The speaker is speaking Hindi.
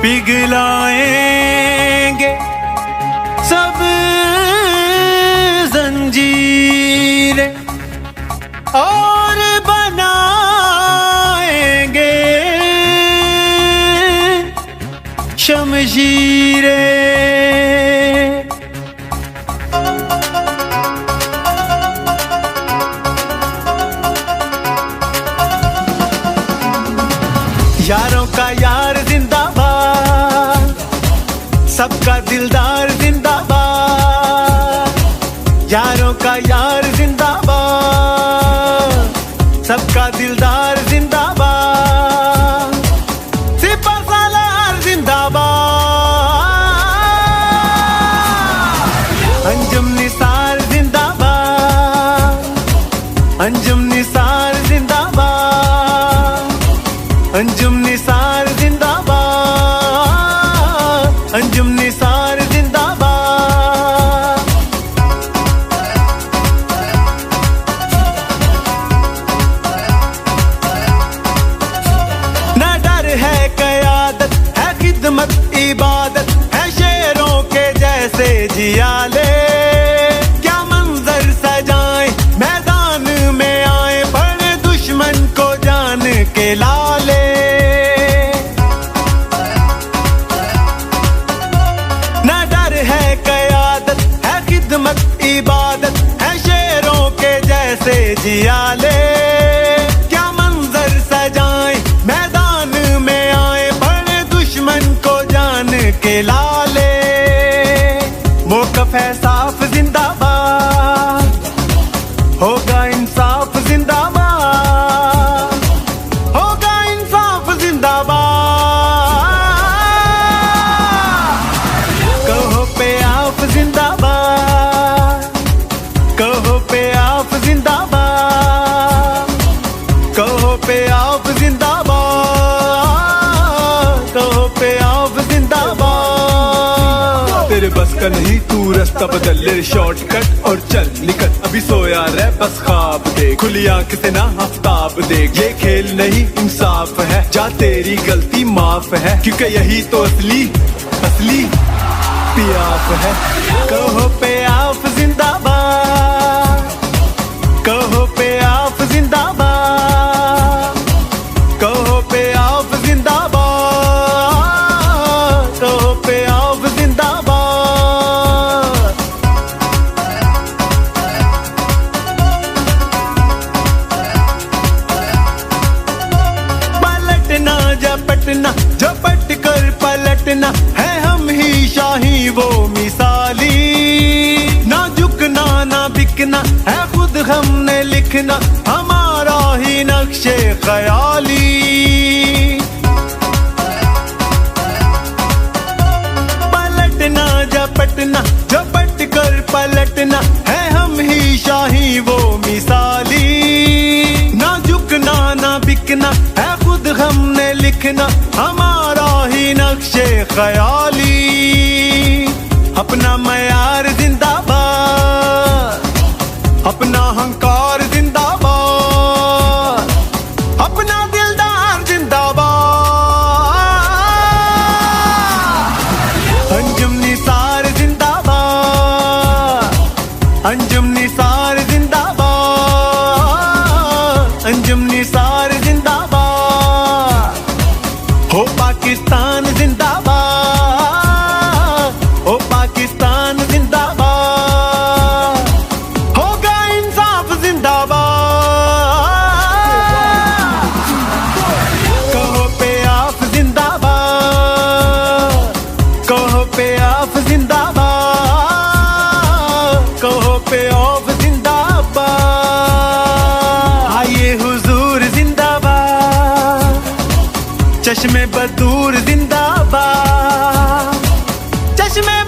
पिघलाएंगे सब जंजीरें और बनाएंगे शमशीरें। यारों का यार जिंदाबाद, सबका दिलदार जिंदाबाद। यारों का यार जिंदाबाद, सबका दिलदार जिंदाबाद। सिपा सालार जिंदाबाद। अंजुम निसार जिंदाबाद, अंजुम निसार जिंदाबाद। अंजुम निसार जिंदाबाद, अंजुम निसार जिंदाबाद। ना डर है क़यादत, है खिदमत इबादत, है शेरों के जैसे जियाले। क्या मंजर सजाएं मैदान में आए, पड़े दुश्मन को जान के लाले। इबादत है शेरों के जैसे जियाले। क्या मंजर सजाएं मैदान में आए, पड़े दुश्मन को जान के लाले। मौक़िफ़ है साफ जिंदाबाद, होगा इंसाफ जिंदाबाद, होगा इंसाफ जिंदाबाद। कहो पे आप जिंदाबाद, कहो पे आप जिंदाबाद, कहो पे आप जिंदाबाद, कहो पे आप जिंदाबाद। तेरे बस का नहीं, तू रास्ता बदल ले, शॉर्टकट और चल निकल। अभी सोया रह बस ख्वाब देख, खुली आंख से ना आफ्ताब देख। ये खेल नहीं इंसाफ है, जा तेरी गलती माफ है, क्योंकि यही तो असली असली पियाफ है। कहो पे आप जिंदाबाद, कहो पे आप जिंदाबाद, कहो पे आप जिंदाबाद, कहो पे आप जिंदाबाद। पलटना झपटना, झपट कर पलटना, है हम ही शाही वो मिसाली। ना झुकना ना बिकना, है खुद हमने लिखना, हमारा ही नक्शे ख्याली। पलटना झपटना, झपट कर पलटना, है हम ही शाही वो मिसाली। ना झुकना ना बिकना, है खुद हमने लिखना, हमारा ही नक्शे ख्याली। अपना मयार जिंदाबाद, अपना हंकार जिंदाबाद, अपना दिलदार जिंदाबाद। अंजुम निसार जिंदाबाद, अंजुम निसार जिंदाबाद, अंजुम निसार जिंदाबाद। हो पाकिस्तान जिंदाबाद, हो पाकिस्तान जिंदाबाद, होगा इंसाफ जिंदाबाद। कहो पे आप जिंदाबाद, कहो पे आप जिंदाबाद, कहो पे आप जिंदाबाद। आइए हुजूर जिंदाबाद, चश्मे बदूर जिंदाबाद, चश्मे